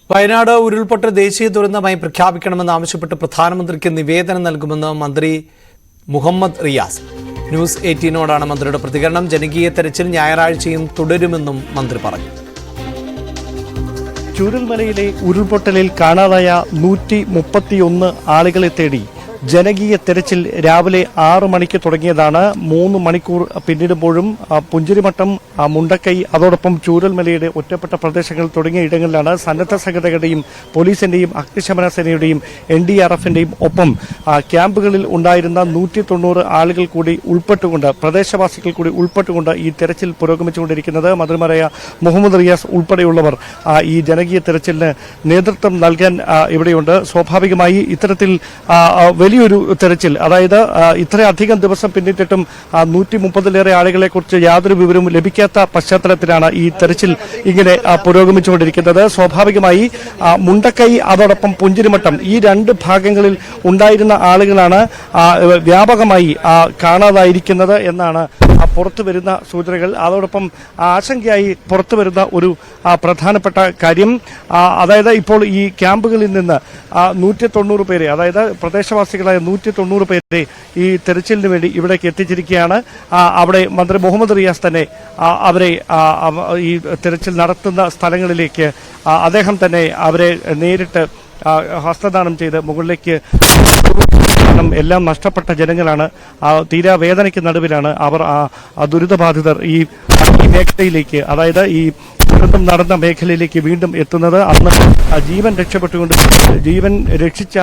വയനാട് ഉരുൾപൊട്ടൽ ദേശീയ ദുരന്തമായി പ്രഖ്യാപിക്കണമെന്നാവശ്യപ്പെട്ട് പ്രധാനമന്ത്രിക്ക് നിവേദനം നൽകുമെന്ന് മന്ത്രി മുഹമ്മദ് റിയാസ്. ന്യൂസ് 18നോടാണ് മന്ത്രിയുടെ പ്രതികരണം. ജനകീയ തെരച്ചിൽ ഞായറാഴ്ചയും തുടരുമെന്നും മന്ത്രി പറഞ്ഞു. ചൂരൽമലയിലെ ഉരുൾപൊട്ടലിൽ കാണാതായ 131 ആളുകളെ തേടി ജനകീയ തെരച്ചിൽ രാവിലെ 6 മണിക്ക് തുടങ്ങിയതാണ്. 3 മണിക്കൂർ പിന്നിടുമ്പോഴും പുഞ്ചിരിമട്ടം, മുണ്ടക്കൈ, അതോടൊപ്പം ചൂരൽമലയുടെ ഒറ്റപ്പെട്ട പ്രദേശങ്ങൾ തുടങ്ങിയ ഇടങ്ങളിലാണ് സന്നദ്ധ സംഘടനകളുടെയും പോലീസിന്റെയും അഗ്നിശമന സേനയുടെയും NDRFന്റെയും ഒപ്പം ക്യാമ്പുകളിൽ ഉണ്ടായിരുന്ന 190 ആളുകൾ കൂടി ഉൾപ്പെട്ടുകൊണ്ട്, പ്രദേശവാസികൾ കൂടി ഉൾപ്പെട്ടുകൊണ്ട് ഈ തെരച്ചിൽ പുരോഗമിച്ചുകൊണ്ടിരിക്കുന്നത്. മന്ത്രിമാരായ മുഹമ്മദ് റിയാസ് ഉൾപ്പെടെയുള്ളവർ ഈ ജനകീയ തെരച്ചിലിന് നേതൃത്വം നൽകാൻ ഇവിടെയുണ്ട്. സ്വാഭാവികമായി ഇത്തരത്തിൽ വലിയൊരു തെരച്ചിൽ, അതായത് ഇത്രയധികം ദിവസം പിന്നിട്ടിട്ടും 130-ലേറെ ആളുകളെ കുറിച്ച് യാതൊരു വിവരവും ലഭിക്കാത്ത പശ്ചാത്തലത്തിലാണ് ഈ തെരച്ചിൽ ഇങ്ങനെ പുരോഗമിച്ചുകൊണ്ടിരിക്കുന്നത്. സ്വാഭാവികമായി മുണ്ടക്കൈ, അതോടൊപ്പം പുഞ്ചിരിമട്ടം, ഈ 2 ഭാഗങ്ങളിൽ ഉണ്ടായിരുന്ന ആളുകളാണ് വ്യാപകമായി കാണാതായിരിക്കുന്നത് എന്നാണ് പുറത്തുവരുന്ന സൂചനകൾ. അതോടൊപ്പം ആശങ്കയായി പുറത്തുവരുന്ന ഒരു പ്രധാനപ്പെട്ട കാര്യം, അതായത് ഇപ്പോൾ ഈ ക്യാമ്പുകളിൽ നിന്ന് 190 പേരെ, അതായത് പ്രദേശവാസികളായ 190 പേരെ ഈ തെരച്ചിലിന് വേണ്ടി ഇവിടേക്ക് എത്തിച്ചിരിക്കുകയാണ്. അവിടെ മന്ത്രി മുഹമ്മദ് റിയാസ് തന്നെ അവരെ ഈ തെരച്ചിൽ നടത്തുന്ന സ്ഥലങ്ങളിലേക്ക് അദ്ദേഹം തന്നെ അവരെ നേരിട്ട് ഹസ്തദാനം ചെയ്ത് മുകളിലേക്ക്. എല്ലാം നഷ്ടപ്പെട്ട ജനങ്ങളാണ്, തീരാവേദനയ്ക്ക് നടുവിലാണ് അവർ ദുരിതബാധിതർ ഈ മേഖലയിലേക്ക്, അതായത് ഈ ദുരന്തം നടന്ന മേഖലയിലേക്ക് വീണ്ടും എത്തുന്നത്. അന്ന് ജീവൻ ജീവൻ രക്ഷിച്ച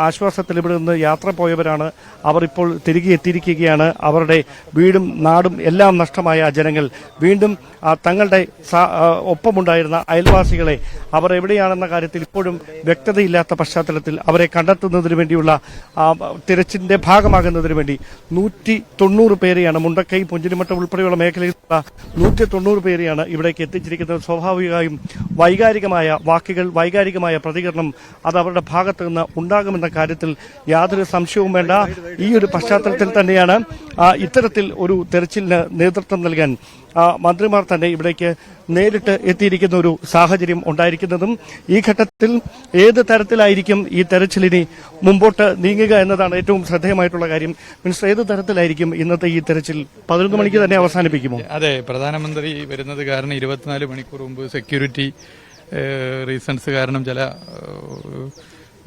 ആശ്വാസത്തിൽ ഇവിടെ നിന്ന് യാത്ര പോയവരാണ്. അവർ ഇപ്പോൾ തിരികെ എത്തിയിരിക്കുകയാണ്. അവരുടെ വീടും നാടും എല്ലാം നഷ്ടമായ ജനങ്ങൾ വീണ്ടും തങ്ങളുടെ ഒപ്പമുണ്ടായിരുന്ന അയൽവാസികളെ അവർ എവിടെയാണെന്ന കാര്യത്തിൽ ഇപ്പോഴും വ്യക്തതയില്ലാത്ത പശ്ചാത്തലത്തിൽ അവരെ കണ്ടെത്തുന്നതിന് വേണ്ടിയുള്ള തിരച്ചിലിന്റെ ഭാഗമാകുന്നതിന് വേണ്ടി 190 പേരെയാണ്, മുണ്ടക്കൈ, പുഞ്ചിരിമട്ടം ഉൾപ്പെടെയുള്ള മേഖലയിലുള്ള 190 പേരെയാണ് ഇവിടേക്ക് എത്തിച്ചിരിക്കുന്നത്. സ്വാഭാവികമായും വൈകാരികമായ വാക്കുകൾ, വൈകാരികമായ പ്രതികരണം അത് അവരുടെ ഭാഗത്തു നിന്ന് ഉണ്ടാകുമെന്ന കാര്യത്തിൽ യാതൊരു സംശയവും വേണ്ട. ഈ ഒരു പശ്ചാത്തലത്തിൽ തന്നെയാണ് ഇത്തരത്തിൽ ഒരു തെരച്ചിലിന് നേതൃത്വം നൽകാൻ മന്ത്രിമാർ തന്നെ ഇവിടേക്ക് നേരിട്ട് എത്തിയിരിക്കുന്ന ഒരു സാഹചര്യം ഉണ്ടായിരിക്കുന്നതും. ഈ ഘട്ടത്തിൽ ഏത് തരത്തിലായിരിക്കും ഈ തെരച്ചിലിനി മുമ്പോട്ട് നീങ്ങുക എന്നതാണ് ഏറ്റവും ശ്രദ്ധേയമായിട്ടുള്ള കാര്യം. മിനിസ്റ്റർ, ഏത് തരത്തിലായിരിക്കും ഇന്നത്തെ ഈ തെരച്ചിൽ? 11 മണിക്ക് തന്നെ അവസാനിപ്പിക്കുമോ? അതെ, പ്രധാനമന്ത്രി വരുന്നത് കാരണം 24 മണിക്കൂർ മുമ്പ് സെക്യൂരിറ്റി റീസൺസ് കാരണം ചില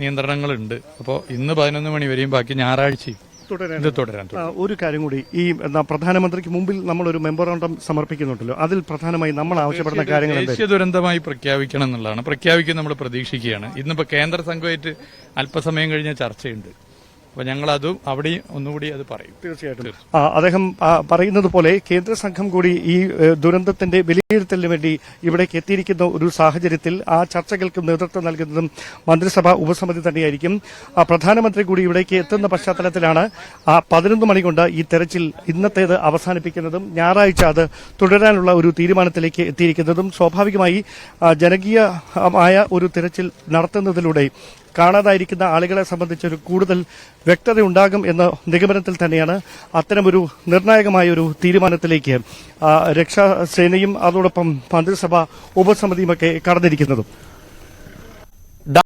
നിയന്ത്രണങ്ങളുണ്ട്. അപ്പോൾ ഇന്ന് 11 മണി വരെയും ബാക്കി ഞായറാഴ്ചയും തുടരാൻ. ഒരു കാര്യം കൂടി, ഈ പ്രധാനമന്ത്രിക്ക് മുമ്പിൽ നമ്മളൊരു മെമ്മോറാണ്ടം സമർപ്പിക്കുന്നുണ്ടല്ലോ, അതിൽ പ്രധാനമായി നമ്മൾ ആവശ്യപ്പെടുന്ന കാര്യങ്ങൾ ദേശീയ ദുരന്തമായി പ്രഖ്യാപിക്കണം എന്നുള്ളതാണ്. പ്രഖ്യാപിക്കാൻ നമ്മൾ പ്രതീക്ഷിക്കുകയാണ്. ഇന്നിപ്പോൾ കേന്ദ്ര സംഘമായിട്ട് അല്പസമയം കഴിഞ്ഞ ചർച്ചയുണ്ട്. അപ്പോൾ ഞങ്ങളതും അവിടെയും ഒന്നുകൂടി അത് പറയും. തീർച്ചയായിട്ടും അദ്ദേഹം പറയുന്നത് പോലെ കേന്ദ്ര സംഘം കൂടി ഈ ദുരന്തത്തിന്റെ വിലയിരുത്തലിന് വേണ്ടി ഇവിടേക്ക് എത്തിയിരിക്കുന്ന ഒരു സാഹചര്യത്തിൽ ആ ചർച്ചകൾക്ക് നേതൃത്വം നൽകുന്നതും മന്ത്രിസഭാ ഉപസമിതി തന്നെയായിരിക്കും. പ്രധാനമന്ത്രി കൂടി ഇവിടേക്ക് എത്തുന്ന പശ്ചാത്തലത്തിലാണ് 11 മണി കൊണ്ട് ഈ തെരച്ചിൽ ഇന്നത്തേത് അവസാനിപ്പിക്കുന്നതും ഞായറാഴ്ച അത് തുടരാനുള്ള ഒരു തീരുമാനത്തിലേക്ക് എത്തിയിരിക്കുന്നതും. സ്വാഭാവികമായി ജനകീയമായ ഒരു തെരച്ചിൽ നടത്തുന്നതിലൂടെ കാണാതായിരിക്കുന്ന ആളുകളെ സംബന്ധിച്ചൊരു കൂടുതൽ വ്യക്തത ഉണ്ടാകും എന്ന നിഗമനത്തിൽ തന്നെയാണ് അത്തരമൊരു നിർണായകമായ ഒരു തീരുമാനത്തിലേക്ക് രക്ഷാസേനയും അതോടൊപ്പം മന്ത്രിസഭാ ഉപസമിതിയുമൊക്കെ കടന്നിരിക്കുന്നതും.